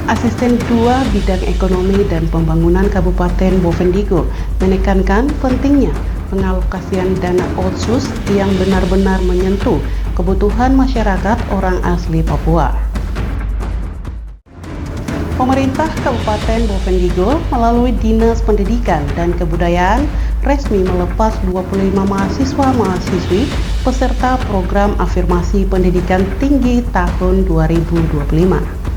Asisten 2 Bidang Ekonomi dan Pembangunan Kabupaten Bovendigul menekankan pentingnya pengalokasian dana otsus yang benar-benar menyentuh kebutuhan masyarakat orang asli Papua. Pemerintah Kabupaten Bovendigul melalui Dinas Pendidikan dan Kebudayaan resmi melepas 25 mahasiswa-mahasiswi peserta program afirmasi pendidikan tinggi tahun 2025.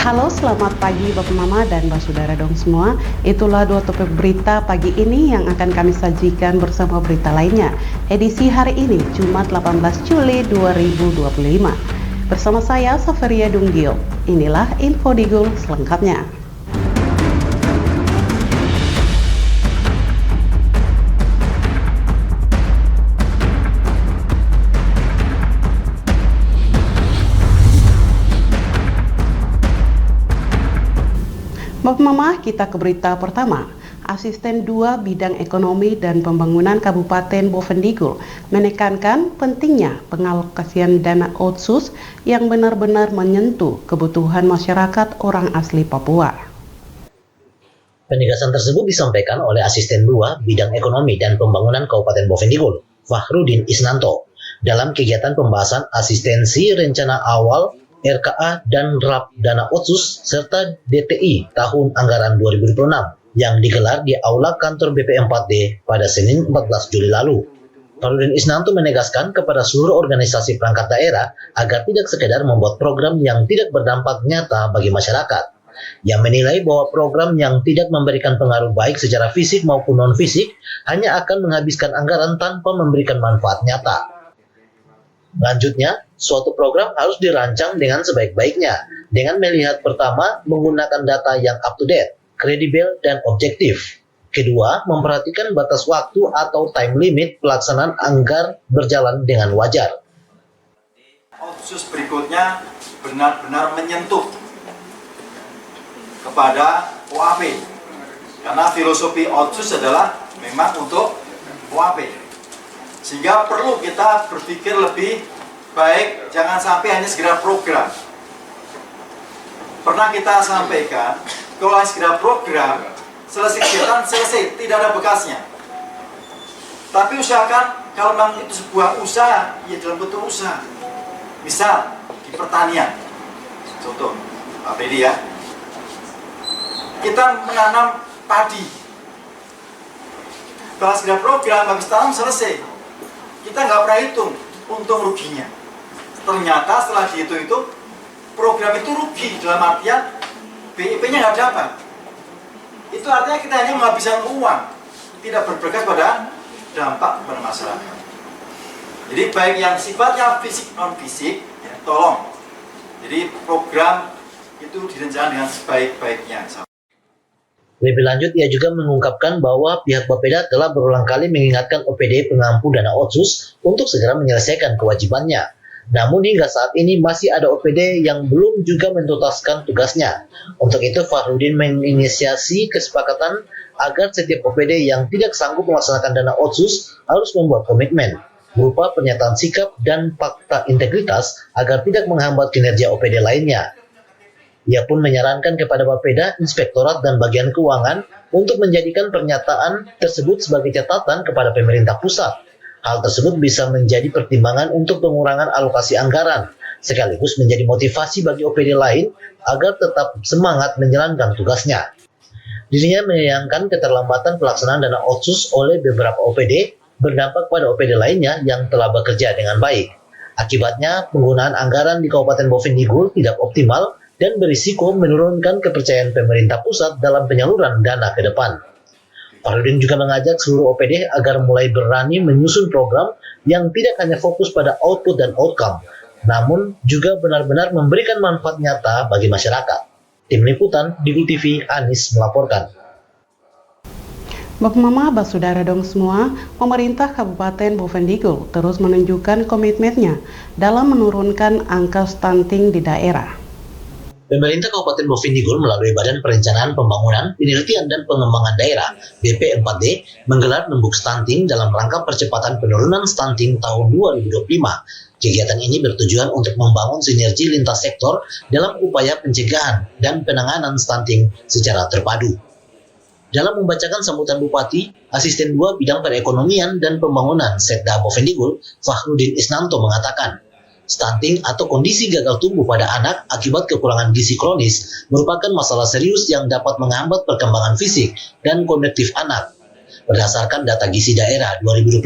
Halo, selamat pagi Bapak Mama dan Mbak Saudara dong semua. Itulah dua topik berita pagi ini yang akan kami sajikan bersama berita lainnya. Edisi hari ini, Jumat 18 Juli 2025. Bersama saya, Saveria Dunggio. Inilah Info Digul selengkapnya. Bapak Mama, kita ke berita pertama. Asisten 2 Bidang Ekonomi dan Pembangunan Kabupaten Bovendigul menekankan pentingnya pengalokasian dana otsus yang benar-benar menyentuh kebutuhan masyarakat orang asli Papua. Penegasan tersebut disampaikan oleh Asisten 2 Bidang Ekonomi dan Pembangunan Kabupaten Bovendigul, Fahrudin Isnanto, dalam kegiatan pembahasan asistensi rencana awal RKA dan RAP dana otsus serta DTI tahun anggaran 2026 yang digelar di Aula Kantor BP4D pada Senin 14 Juli lalu. Fahrudin Isnanto menegaskan kepada seluruh organisasi perangkat daerah agar tidak sekedar membuat program yang tidak berdampak nyata bagi masyarakat. Yang menilai bahwa program yang tidak memberikan pengaruh baik secara fisik maupun non-fisik hanya akan menghabiskan anggaran tanpa memberikan manfaat nyata. Lanjutnya, suatu program harus dirancang dengan sebaik-baiknya dengan melihat pertama menggunakan data yang up-to-date, kredibel, dan objektif. Kedua, memperhatikan batas waktu atau time limit pelaksanaan agar berjalan dengan wajar. Otsus berikutnya benar-benar menyentuh kepada OAP, karena filosofi otsus adalah memang untuk OAP. Sehingga perlu kita berpikir lebih baik, jangan sampai hanya segera program. Pernah kita sampaikan, kalau segera program, selesai kegiatan, selesai, tidak ada bekasnya. Tapi usahakan, kalau memang itu sebuah usaha, ya dalam bentuk usaha. Misal, di pertanian. Contoh, Pak Fedi ya. Kita menanam padi. Kalau segera program, habis tanam, selesai. Kita nggak pernah hitung untung ruginya. Ternyata setelah dihitung itu, program itu rugi dalam artian BIP-nya nggak dapat. Itu artinya kita hanya menghabiskan uang, tidak berbekas pada dampak kepada masyarakat. Jadi baik yang sifatnya fisik non fisik, ya, tolong. Jadi program itu direncanakan dengan sebaik-baiknya. Lebih lanjut, ia juga mengungkapkan bahwa pihak Bapeda telah berulang kali mengingatkan OPD pengampu dana otsus untuk segera menyelesaikan kewajibannya. Namun hingga saat ini masih ada OPD yang belum juga menuntaskan tugasnya. Untuk itu Fahrudin menginisiasi kesepakatan agar setiap OPD yang tidak sanggup melaksanakan dana otsus harus membuat komitmen berupa pernyataan sikap dan fakta integritas agar tidak menghambat kinerja OPD lainnya. Ia pun menyarankan kepada Bapeda, Inspektorat dan Bagian Keuangan untuk menjadikan pernyataan tersebut sebagai catatan kepada pemerintah pusat. Hal tersebut bisa menjadi pertimbangan untuk pengurangan alokasi anggaran, sekaligus menjadi motivasi bagi OPD lain agar tetap semangat menjalankan tugasnya. Dirinya menyayangkan keterlambatan pelaksanaan dana otsus oleh beberapa OPD berdampak pada OPD lainnya yang telah bekerja dengan baik. Akibatnya, penggunaan anggaran di Kabupaten Bovendigul tidak optimal dan berisiko menurunkan kepercayaan pemerintah pusat dalam penyaluran dana ke depan. Fahrudin juga mengajak seluruh OPD agar mulai berani menyusun program yang tidak hanya fokus pada output dan outcome, namun juga benar-benar memberikan manfaat nyata bagi masyarakat. Tim Liputan, Digul TV, Anis melaporkan. Bapak Mama, Bapak Saudara dong semua, pemerintah Kabupaten Bovendigul terus menunjukkan komitmennya dalam menurunkan angka stunting di daerah. Pemerintah Kabupaten Bovendigul melalui Badan Perencanaan Pembangunan, Penelitian dan Pengembangan Daerah (BP4D) menggelar Rembuk Stunting dalam rangka percepatan penurunan stunting tahun 2025 Kegiatan ini bertujuan untuk membangun sinergi lintas sektor dalam upaya pencegahan dan penanganan stunting secara terpadu. Dalam membacakan sambutan Bupati, Asisten 2 Bidang Perekonomian dan Pembangunan Setda Bovendigul, Fakhrudin Isnanto mengatakan, stunting atau kondisi gagal tumbuh pada anak akibat kekurangan gizi kronis merupakan masalah serius yang dapat menghambat perkembangan fisik dan kognitif anak. Berdasarkan data gizi daerah 2025,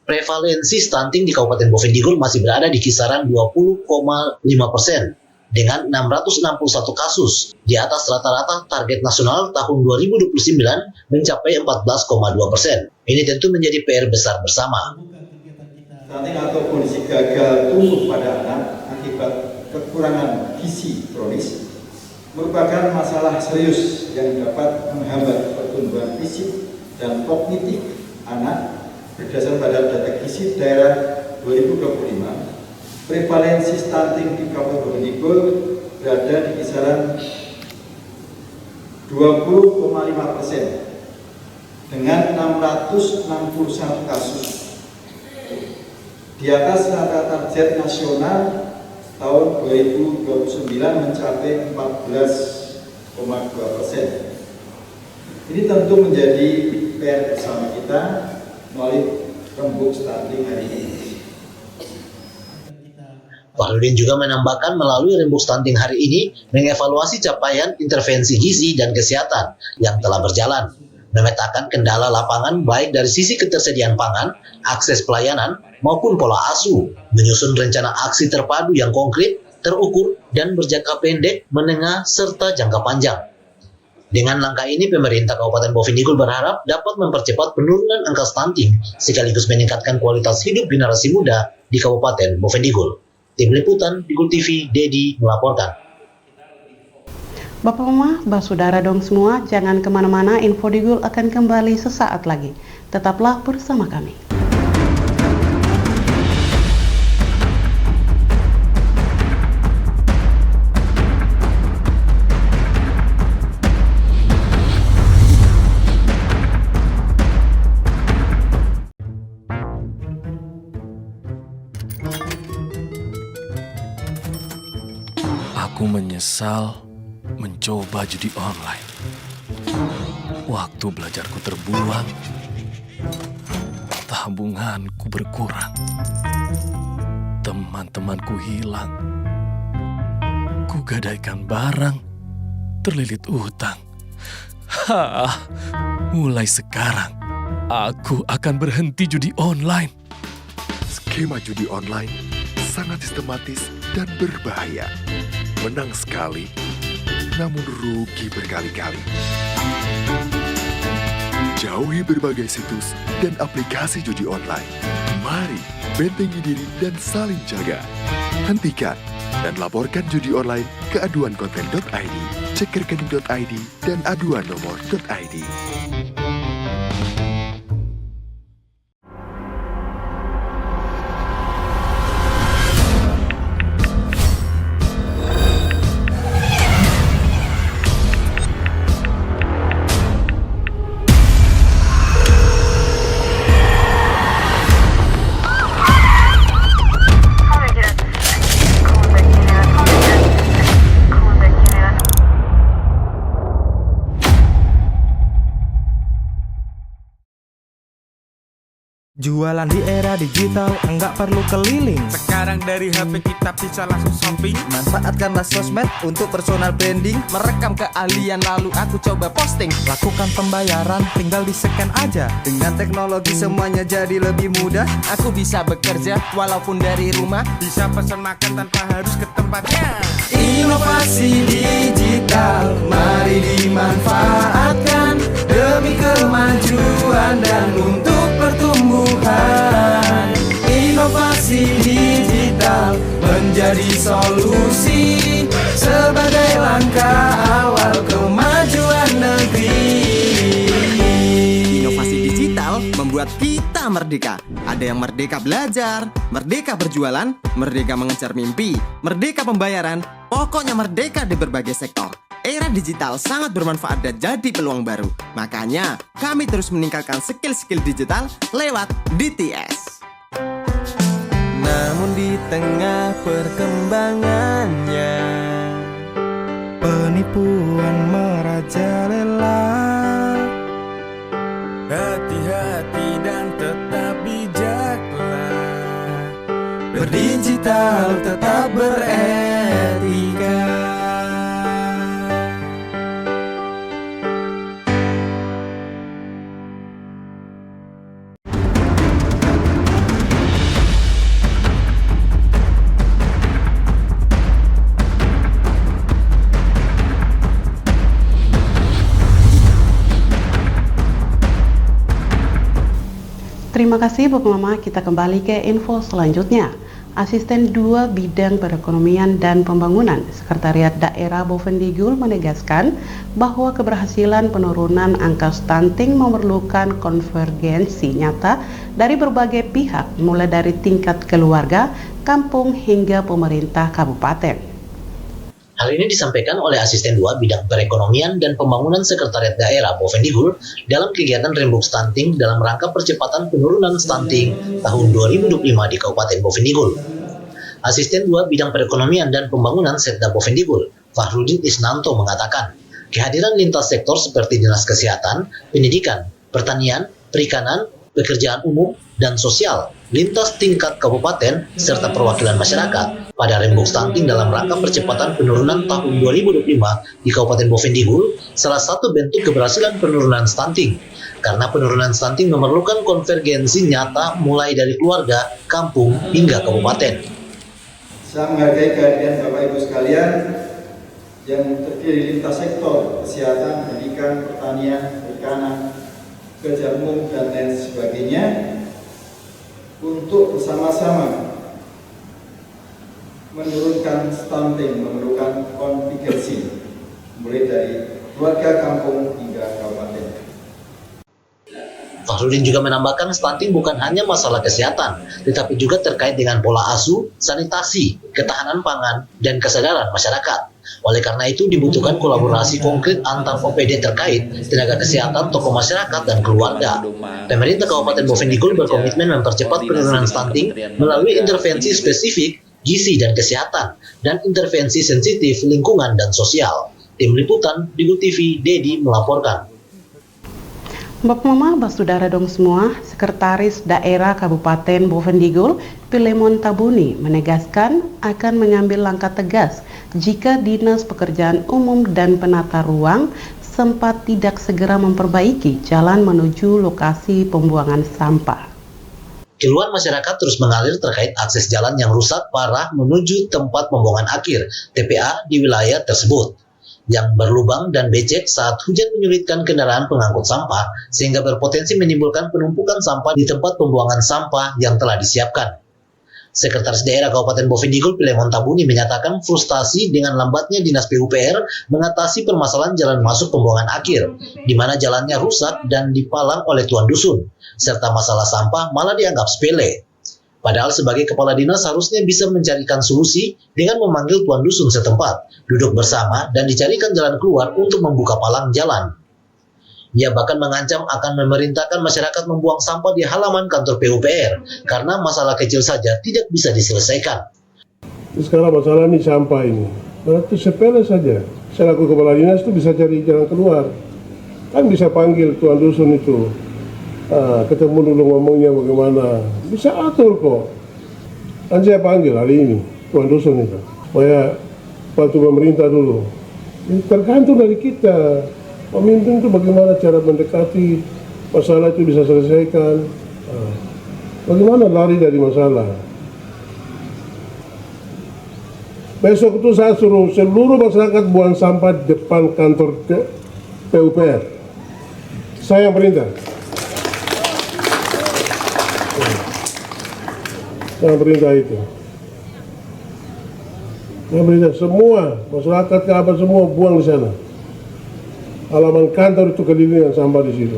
prevalensi stunting di Kabupaten Bovendigul masih berada di kisaran 20,5% dengan 661 kasus di atas rata-rata target nasional tahun 2029 mencapai 14,2%. Ini tentu menjadi PR besar bersama. Stunting atau kondisi gagal tumbuh pada anak akibat kekurangan gizi kronis merupakan masalah serius yang dapat menghambat pertumbuhan fisik dan kognitif anak. Berdasarkan pada data gizi daerah 2025, prevalensi stunting di Kabupaten Bovendigul berada di kisaran 20,5% dengan 661 kasus. Di atas rata target nasional tahun 2029 mencapai 14,2%. Ini tentu menjadi PR bersama kita melalui rembuk stunting hari ini. Fakhrudin juga menambahkan melalui rembuk stunting hari ini mengevaluasi capaian intervensi gizi dan kesehatan yang telah berjalan, memetakan kendala lapangan baik dari sisi ketersediaan pangan, akses pelayanan, maupun pola asuh, menyusun rencana aksi terpadu yang konkret, terukur, dan berjangka pendek, menengah, serta jangka panjang. Dengan langkah ini, pemerintah Kabupaten Bovendigul berharap dapat mempercepat penurunan angka stunting sekaligus meningkatkan kualitas hidup generasi muda di Kabupaten Bovendigul. Tim Liputan Digul TV, Dedi melaporkan. Bapak Mama, Basudara dong semua, jangan kemana-mana, Info Digul akan kembali sesaat lagi. Tetaplah bersama kami. Aku menyesal mencoba judi online. Waktu belajarku terbuang, tabunganku berkurang, teman-temanku hilang, kugadaikan barang, terlilit utang. Mulai sekarang, aku akan berhenti judi online. Skema judi online sangat sistematis dan berbahaya. Menang sekali, namun rugi berkali-kali. Jauhi berbagai situs dan aplikasi judi online. Mari bentengi diri dan saling jaga. Hentikan dan laporkan judi online ke aduankonten.id, cekerkening.id, dan aduannomor.id. Jualan di era digital, enggak perlu keliling. Sekarang dari HP kita bisa langsung shopping. Manfaatkanlah sosmed untuk personal branding. Merekam keahlian lalu aku coba posting. Lakukan pembayaran, tinggal di-scan aja. Dengan teknologi semuanya jadi lebih mudah. Aku bisa bekerja walaupun dari rumah. Bisa pesan makan tanpa harus ke tempatnya. Inovasi digital, mari dimanfaatkan demi kemajuan dan untuk pertumbuhan. Inovasi digital menjadi solusi sebagai langkah awal kemajuan negeri. Inovasi digital membuat kita merdeka. Ada yang merdeka belajar, merdeka berjualan, merdeka mengejar mimpi, merdeka pembayaran, pokoknya merdeka di berbagai sektor. Era digital sangat bermanfaat dan jadi peluang baru. Makanya, kami terus meningkatkan skill-skill digital lewat DTS. Namun di tengah perkembangannya. Penipuan merajalela. Hati-hati dan tetap bijaklah. Berdigital tetap beretika. Terima kasih Bapak Mama, kita kembali ke info selanjutnya. Asisten 2 Bidang Perekonomian dan Pembangunan Sekretariat Daerah Bovendigul menegaskan bahwa keberhasilan penurunan angka stunting memerlukan konvergensi nyata dari berbagai pihak, mulai dari tingkat keluarga, kampung hingga pemerintah kabupaten. Hal ini disampaikan oleh Asisten 2 Bidang Perekonomian dan Pembangunan Sekretariat Daerah Bovendigul dalam kegiatan Rembuk Stunting dalam rangka percepatan penurunan stunting tahun 2025 di Kabupaten Bovendigul. Asisten 2 Bidang Perekonomian dan Pembangunan Setda Bovendigul, Fahrudin Isnanto mengatakan, kehadiran lintas sektor seperti Dinas Kesehatan, Pendidikan, Pertanian, Perikanan, Pekerjaan Umum, dan Sosial, lintas tingkat kabupaten, serta perwakilan masyarakat pada Rembuk Stunting dalam rangka percepatan penurunan tahun 2025 di Kabupaten Bovendigul salah satu bentuk keberhasilan penurunan stunting. Karena penurunan stunting memerlukan konvergensi nyata mulai dari keluarga, kampung, hingga kabupaten. Saya menghargai kehadiran Bapak Ibu sekalian yang terdiri lintas sektor, kesehatan, pendidikan, pertanian, perikanan, pekerjaan umum, dan lain sebagainya, untuk bersama-sama menurunkan stunting, memerlukan konvergensi mulai dari keluarga, kampung, hingga kabupaten. Fahrudin juga menambahkan stunting bukan hanya masalah kesehatan, tetapi juga terkait dengan pola asuh, sanitasi, ketahanan pangan, dan kesadaran masyarakat. Oleh karena itu dibutuhkan kolaborasi konkret antar OPD terkait, tenaga kesehatan, tokoh masyarakat, dan keluarga. Pemerintah Kabupaten Bovendigul berkomitmen mempercepat penurunan stunting melalui intervensi spesifik, gizi dan kesehatan, dan intervensi sensitif lingkungan dan sosial. Tim Liputan, Digul TV, Dedi melaporkan. Bapak Mama, Basudara dong semua, Sekretaris Daerah Kabupaten Bovendigul, Pilemon Tabuni, menegaskan akan mengambil langkah tegas jika Dinas Pekerjaan Umum dan Penata Ruang sempat tidak segera memperbaiki jalan menuju lokasi pembuangan sampah. Keluhan masyarakat terus mengalir terkait akses jalan yang rusak parah menuju tempat pembuangan akhir (TPA) di wilayah tersebut, yang berlubang dan becek saat hujan menyulitkan kendaraan pengangkut sampah sehingga berpotensi menimbulkan penumpukan sampah di tempat pembuangan sampah yang telah disiapkan. Sekretaris Daerah Kabupaten Bovendigul Pilemon Tabuni menyatakan frustasi dengan lambatnya Dinas PUPR mengatasi permasalahan jalan masuk pembuangan akhir, di mana jalannya rusak dan dipalang oleh tuan dusun, serta masalah sampah malah dianggap sepele. Padahal sebagai kepala dinas harusnya bisa mencarikan solusi dengan memanggil tuan dusun setempat, duduk bersama, dan dicarikan jalan keluar untuk membuka palang jalan. Ia bahkan mengancam akan memerintahkan masyarakat membuang sampah di halaman kantor PUPR karena masalah kecil saja tidak bisa diselesaikan. Sekarang masalah ini sampah ini, itu sepele saja. Selaku kepala dinas itu bisa cari jalan keluar. Kan bisa panggil tuan dusun itu, ketemu dulu ngomongnya bagaimana. Bisa atur kok. Kan saya panggil hari ini tuan dusun itu, supaya bantu pemerintah dulu. Ini tergantung dari kita. Pemimpin itu bagaimana cara mendekati masalah itu bisa selesaikan. Bagaimana lari dari masalah. Besok itu saya suruh seluruh masyarakat buang sampah di depan kantor PUPR. Saya yang perintah. Saya yang perintah itu. Saya perintah semua masyarakat ke apa semua buang di sana. Halaman kantor itu keliling yang sampah di situ.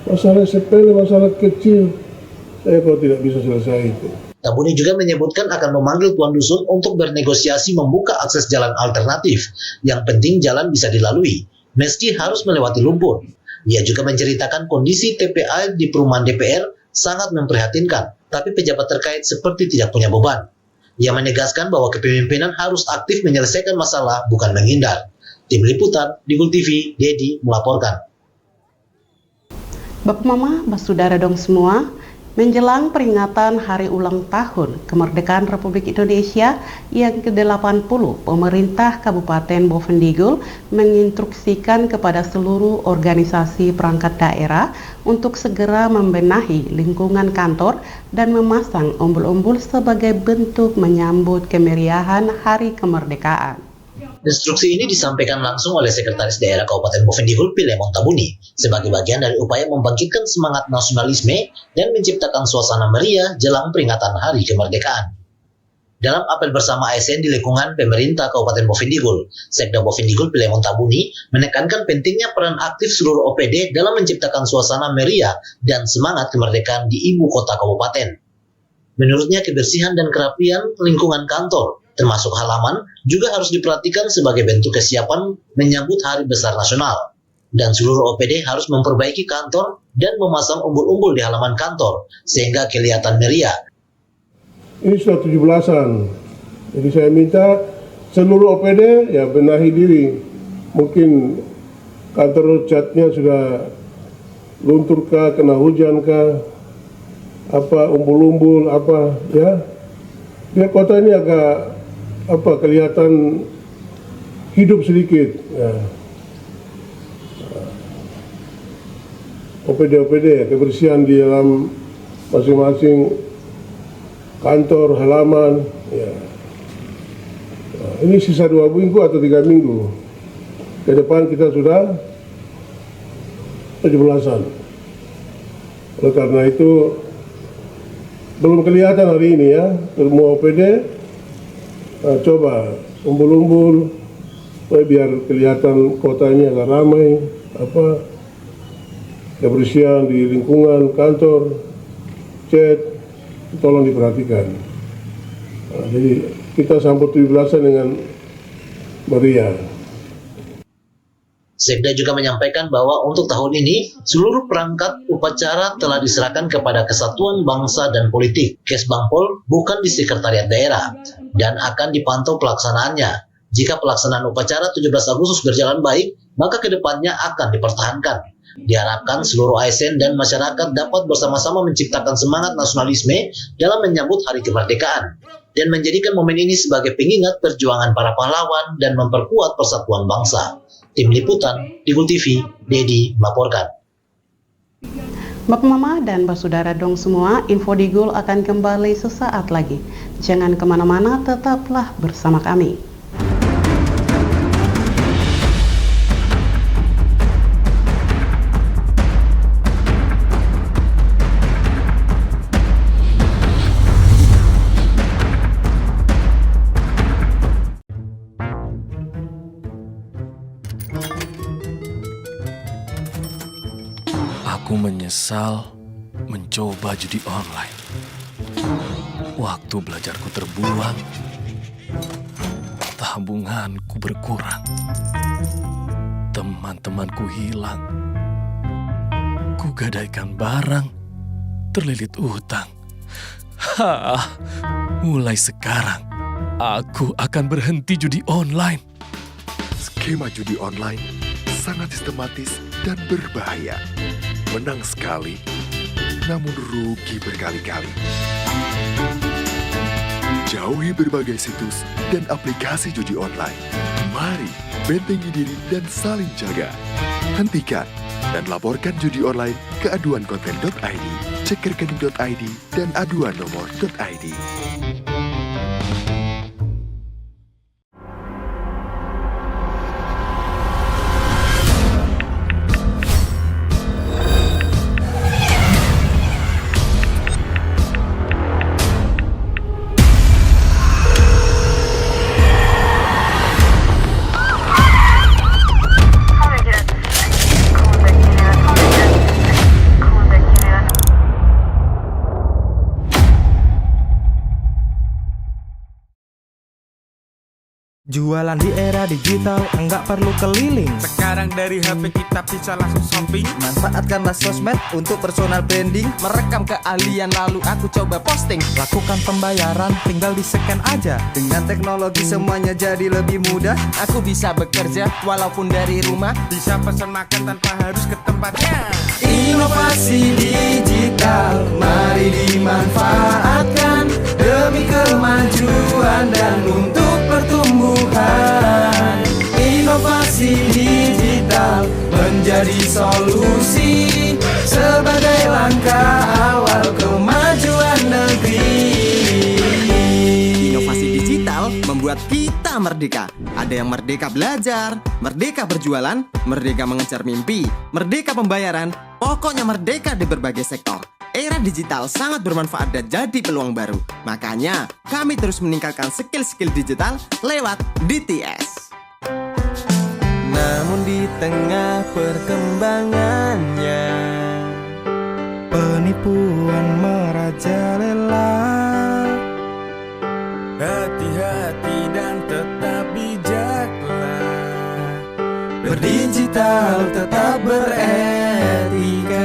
Masalah sepele, masalah kecil, saya kalau tidak bisa selesai itu. Tabuni juga menyebutkan akan memanggil tuan dusun untuk bernegosiasi membuka akses jalan alternatif. Yang penting jalan bisa dilalui, meski harus melewati lumpur. Ia juga menceritakan kondisi TPA di perumahan DPR sangat memprihatinkan. tapi pejabat terkait seperti tidak punya beban. Ia menegaskan bahwa kepemimpinan harus aktif menyelesaikan masalah, bukan menghindar. Tim Liputan, Digul TV, Dedi melaporkan. Bapak Mama, Basudara dong semua, menjelang peringatan Hari Ulang Tahun Kemerdekaan Republik Indonesia yang ke-80, pemerintah Kabupaten Bovendigul menginstruksikan kepada seluruh organisasi perangkat daerah untuk segera membenahi lingkungan kantor dan memasang umbul-umbul sebagai bentuk menyambut kemeriahan Hari Kemerdekaan. Instruksi ini disampaikan langsung oleh Sekretaris Daerah Kabupaten Bovendigul Pilemon Tabuni sebagai bagian dari upaya membangkitkan semangat nasionalisme dan menciptakan suasana meriah jelang peringatan Hari Kemerdekaan. Dalam apel bersama ASN di lingkungan pemerintah Kabupaten Bovendigul, Sekda Bovendigul Pilemon Tabuni menekankan pentingnya peran aktif seluruh OPD dalam menciptakan suasana meriah dan semangat kemerdekaan di ibu kota kabupaten. Menurutnya, kebersihan dan kerapian lingkungan kantor termasuk halaman, juga harus diperhatikan sebagai bentuk kesiapan menyambut Hari Besar Nasional. Dan seluruh OPD harus memperbaiki kantor dan memasang umbul-umbul di halaman kantor, sehingga kelihatan meriah. Ini sudah 17-an, jadi saya minta seluruh OPD ya benahi diri. Mungkin kantor catnya sudah luntur kah, kena hujan kah, apa umbul-umbul apa ya. Biar kota ini agak kelihatan hidup sedikit ya. OPD ya, kebersihan di dalam masing-masing kantor, halaman ya. Nah, ini sisa 2 minggu atau 3 minggu ke depan kita sudah 17-an. Oleh karena itu belum kelihatan hari ini ya, semua OPD coba umbul-umbul biar kelihatan kota ini agak ramai, kebersihan di lingkungan kantor, cat, tolong diperhatikan. Nah, jadi kita sambut 17-an dengan meriah. Sekda juga menyampaikan bahwa untuk tahun ini, seluruh perangkat upacara telah diserahkan kepada Kesatuan Bangsa dan Politik, Kesbangpol, bukan di Sekretariat Daerah, dan akan dipantau pelaksanaannya. Jika pelaksanaan upacara 17 Agustus berjalan baik, maka kedepannya akan dipertahankan. Diharapkan seluruh ASN dan masyarakat dapat bersama-sama menciptakan semangat nasionalisme dalam menyambut Hari Kemerdekaan, dan menjadikan momen ini sebagai pengingat perjuangan para pahlawan dan memperkuat persatuan bangsa. Tim Liputan, Digul TV, Dedi melaporkan. Bapak Mama dan Basudara dong semua, Info Digul akan kembali sesaat lagi. Jangan kemana-mana, tetaplah bersama kami. Aku menyesal mencoba judi online. Waktu belajarku terbuang, tabunganku berkurang, teman-temanku hilang, kugadaikan barang, terlilit utang. Mulai sekarang, aku akan berhenti judi online. Skema judi online sangat sistematis dan berbahaya. Menang sekali, namun rugi berkali-kali. Jauhi berbagai situs dan aplikasi judi online. Mari bentengi diri dan saling jaga. Hentikan dan laporkan judi online ke aduankonten.id, cekerkening.id, dan aduannomor.id. Jualan di era digital, enggak perlu keliling. Sekarang dari HP kita bisa langsung shopping. Manfaatkanlah sosmed untuk personal branding. Merekam keahlian lalu aku coba posting. Lakukan pembayaran, tinggal di-scan aja. Dengan teknologi semuanya jadi lebih mudah. Aku bisa bekerja walaupun dari rumah. Bisa pesan makan tanpa harus ke tempatnya. Inovasi digital, mari dimanfaatkan demi kemajuan dan untuk pertumbuhan. Inovasi digital menjadi solusi sebagai langkah awal kemajuan negeri. Inovasi digital membuat kita merdeka. Ada yang merdeka belajar, merdeka berjualan, merdeka mengejar mimpi, merdeka pembayaran, pokoknya merdeka di berbagai sektor. Era digital sangat bermanfaat dan jadi peluang baru. Makanya kami terus meningkatkan skill-skill digital lewat DTS. Namun di tengah perkembangannya, penipuan merajalela. Hati-hati dan tetap bijaklah. Berdigital tetap beretika.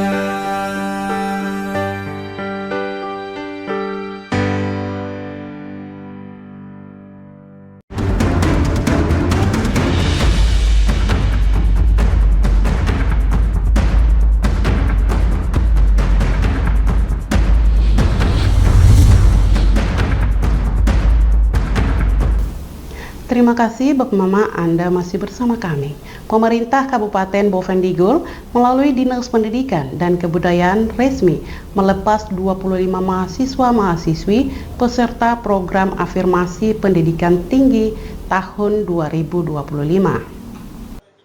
Terima kasih Bapak Mama, Anda masih bersama kami. Pemerintah Kabupaten Bovendigul melalui Dinas Pendidikan dan Kebudayaan resmi melepas 25 mahasiswa-mahasiswi peserta program afirmasi pendidikan tinggi tahun 2025.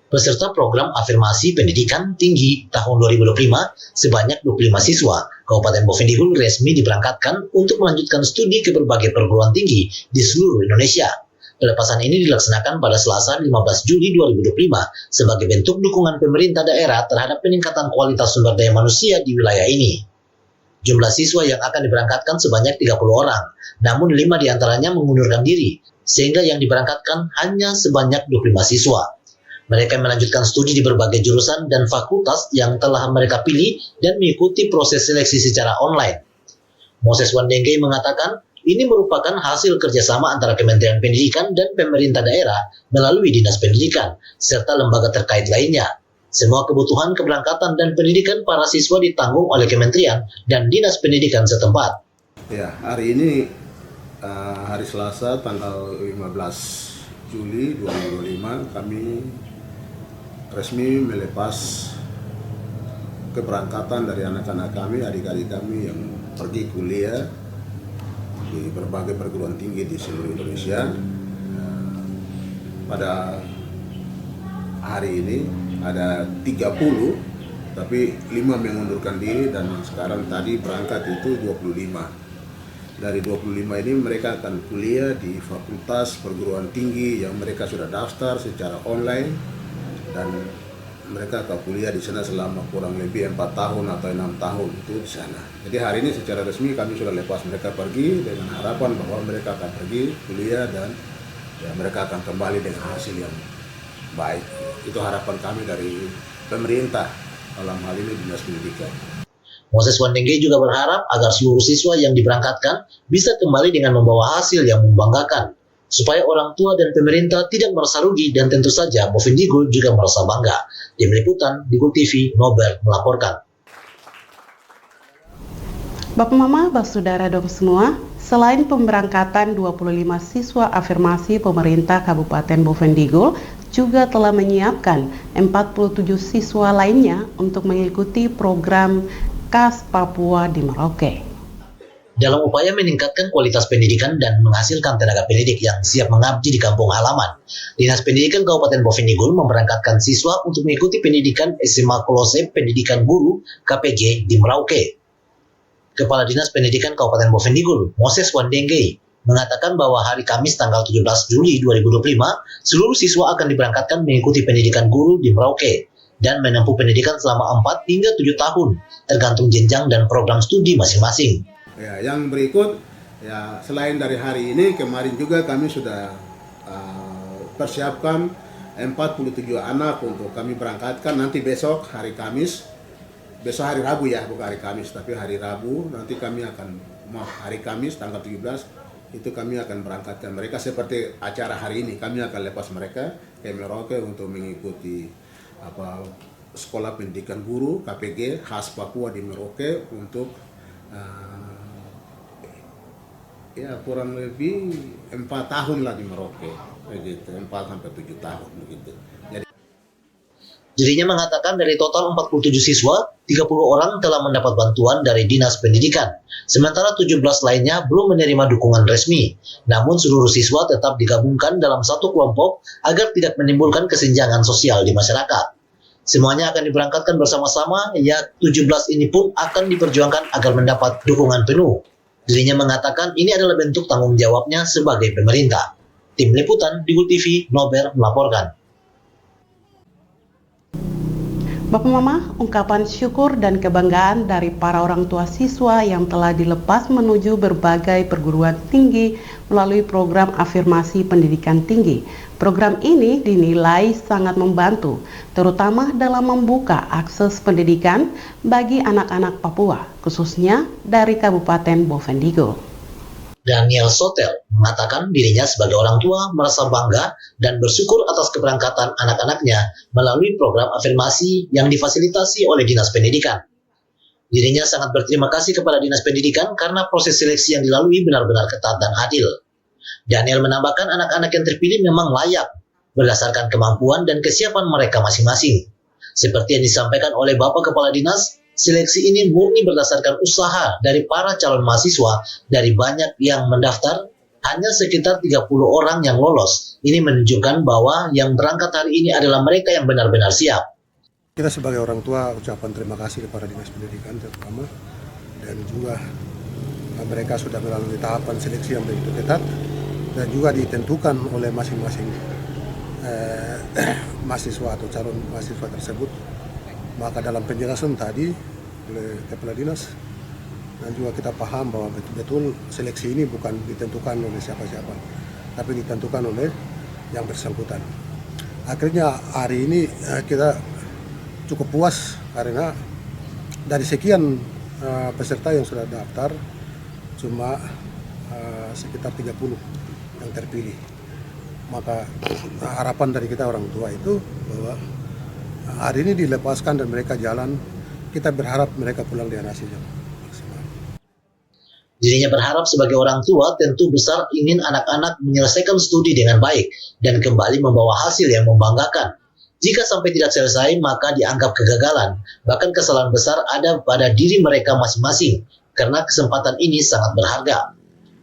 Peserta program afirmasi pendidikan tinggi tahun 2025 sebanyak 25 siswa Kabupaten Bovendigul resmi diberangkatkan untuk melanjutkan studi ke berbagai perguruan tinggi di seluruh Indonesia. Pelepasan ini dilaksanakan pada Selasa 15 Juli 2025 sebagai bentuk dukungan pemerintah daerah terhadap peningkatan kualitas sumber daya manusia di wilayah ini. Jumlah siswa yang akan diberangkatkan sebanyak 30 orang, namun 5 diantaranya mengundurkan diri, sehingga yang diberangkatkan hanya sebanyak 25 siswa. Mereka melanjutkan studi di berbagai jurusan dan fakultas yang telah mereka pilih dan mengikuti proses seleksi secara online. Moses Wandenge mengatakan, ini merupakan hasil kerjasama antara Kementerian Pendidikan dan pemerintah daerah melalui Dinas Pendidikan, serta lembaga terkait lainnya. Semua kebutuhan keberangkatan dan pendidikan para siswa ditanggung oleh Kementerian dan Dinas Pendidikan setempat. Ya, hari ini hari Selasa tanggal 15 Juli 2025 kami resmi melepas keberangkatan dari anak-anak kami, adik-adik kami yang pergi kuliah di berbagai perguruan tinggi di seluruh Indonesia. Pada hari ini ada 30, tapi 5 mengundurkan diri dan sekarang tadi berangkat itu 25. Dari 25 ini mereka akan kuliah di fakultas perguruan tinggi yang mereka sudah daftar secara online dan mereka akan kuliah di sana selama kurang lebih 4 tahun atau 6 tahun itu di sana. Jadi hari ini secara resmi kami sudah lepas mereka pergi dengan harapan bahwa mereka akan pergi kuliah dan ya, mereka akan kembali dengan hasil yang baik. Itu harapan kami dari pemerintah dalam hal ini Dinas Pendidikan. Moses Wandenge juga berharap agar seluruh siswa yang diberangkatkan bisa kembali dengan membawa hasil yang membanggakan, supaya orang tua dan pemerintah tidak merasa rugi dan tentu saja Bovendigul juga merasa bangga. Tim Liputan, Digul TV, Nober melaporkan. Bapak Mama, Bapak Saudara dong semua, selain pemberangkatan 25 siswa afirmasi pemerintah Kabupaten Bovendigul juga telah menyiapkan 47 siswa lainnya untuk mengikuti program KAS Papua di Merauke. Dalam upaya meningkatkan kualitas pendidikan dan menghasilkan tenaga pendidik yang siap mengabdi di kampung halaman, Dinas Pendidikan Kabupaten Bovendigul memberangkatkan siswa untuk mengikuti pendidikan SMA Kolose Pendidikan Guru KPG di Merauke. Kepala Dinas Pendidikan Kabupaten Bovendigul, Moses Wandenge, mengatakan bahwa hari Kamis tanggal 17 Juli 2025, seluruh siswa akan diberangkatkan mengikuti pendidikan guru di Merauke dan menempuh pendidikan selama 4 hingga 7 tahun, tergantung jenjang dan program studi masing-masing. Ya, yang berikut, ya selain dari hari ini, kemarin juga kami sudah persiapkan 47 anak untuk kami berangkatkan nanti besok hari Kamis. Besok hari Rabu ya, bukan hari Kamis, tapi hari Rabu nanti kami akan, hari Kamis tanggal 17 itu kami akan berangkatkan mereka seperti acara hari ini. Kami akan lepas mereka ke Merauke untuk mengikuti sekolah pendidikan guru KPG khas Papua di Merauke untuk ya kurang lebih 4 tahun lah di Merauke, begitu, 4 sampai 7 tahun begitu. Dirinya mengatakan dari total 47 siswa, 30 orang telah mendapat bantuan dari Dinas Pendidikan, sementara 17 lainnya belum menerima dukungan resmi. Namun seluruh siswa tetap digabungkan dalam satu kelompok agar tidak menimbulkan kesenjangan sosial di masyarakat. Semuanya akan diberangkatkan bersama-sama, ya 17 ini pun akan diperjuangkan agar mendapat dukungan penuh. Dirinya mengatakan ini adalah bentuk tanggung jawabnya sebagai pemerintah. Tim Liputan Digul TV, Nober melaporkan. Bapak Mama, ungkapan syukur dan kebanggaan dari para orang tua siswa yang telah dilepas menuju berbagai perguruan tinggi melalui program afirmasi pendidikan tinggi. Program ini dinilai sangat membantu, terutama dalam membuka akses pendidikan bagi anak-anak Papua, khususnya dari Kabupaten Bovendigul. Daniel Sotel mengatakan dirinya sebagai orang tua merasa bangga dan bersyukur atas keberangkatan anak-anaknya melalui program afirmasi yang difasilitasi oleh Dinas Pendidikan. Dirinya sangat berterima kasih kepada Dinas Pendidikan karena proses seleksi yang dilalui benar-benar ketat dan adil. Daniel menambahkan anak-anak yang terpilih memang layak berdasarkan kemampuan dan kesiapan mereka masing-masing. Seperti yang disampaikan oleh Bapak Kepala Dinas, seleksi ini murni berdasarkan usaha dari para calon mahasiswa. Dari banyak yang mendaftar, hanya sekitar 30 orang yang lolos. Ini menunjukkan bahwa yang berangkat hari ini adalah mereka yang benar-benar siap. Kita sebagai orang tua ucapan terima kasih kepada Dinas Pendidikan terutama, dan juga mereka sudah melalui tahapan seleksi yang begitu ketat dan juga ditentukan oleh masing-masing mahasiswa atau calon mahasiswa tersebut. Maka dalam penjelasan tadi oleh Kepala Dinas, dan juga kita paham bahwa betul-betul seleksi ini bukan ditentukan oleh siapa-siapa, tapi ditentukan oleh yang bersangkutan. Akhirnya hari ini kita cukup puas karena dari sekian peserta yang sudah daftar, cuma sekitar 30 yang terpilih. Maka harapan dari kita orang tua itu bahwa hari ini dilepaskan dan mereka jalan, kita berharap mereka pulang dengan hasil yang maksimal. Dirinya berharap sebagai orang tua tentu besar ingin anak-anak menyelesaikan studi dengan baik dan kembali membawa hasil yang membanggakan. Jika sampai tidak selesai, maka dianggap kegagalan. Bahkan kesalahan besar ada pada diri mereka masing-masing, karena kesempatan ini sangat berharga.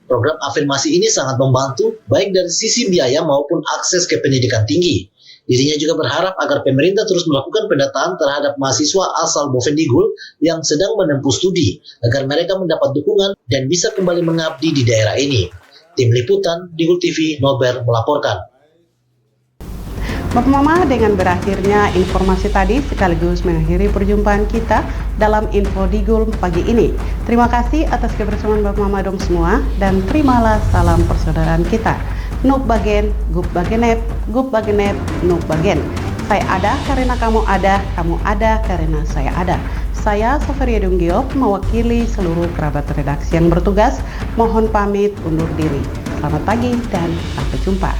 Program afirmasi ini sangat membantu, baik dari sisi biaya maupun akses ke pendidikan tinggi. Dirinya juga berharap agar pemerintah terus melakukan pendataan terhadap mahasiswa asal Bovendigul yang sedang menempuh studi, agar mereka mendapat dukungan dan bisa kembali mengabdi di daerah ini. Tim Liputan Digul TV, Nober melaporkan. Bapak Mama, dengan berakhirnya informasi tadi sekaligus mengakhiri perjumpaan kita dalam Info Digul pagi ini. Terima kasih atas kebersamaan Bapak Mama dong semua, dan terimalah salam persaudaraan kita. Nuk bagen, gup bagenep, nuk bagen. Saya ada karena kamu ada karena saya ada. Saya Safaria Dunggiop mewakili seluruh kerabat redaksi yang bertugas. Mohon pamit undur diri. Selamat pagi dan sampai jumpa.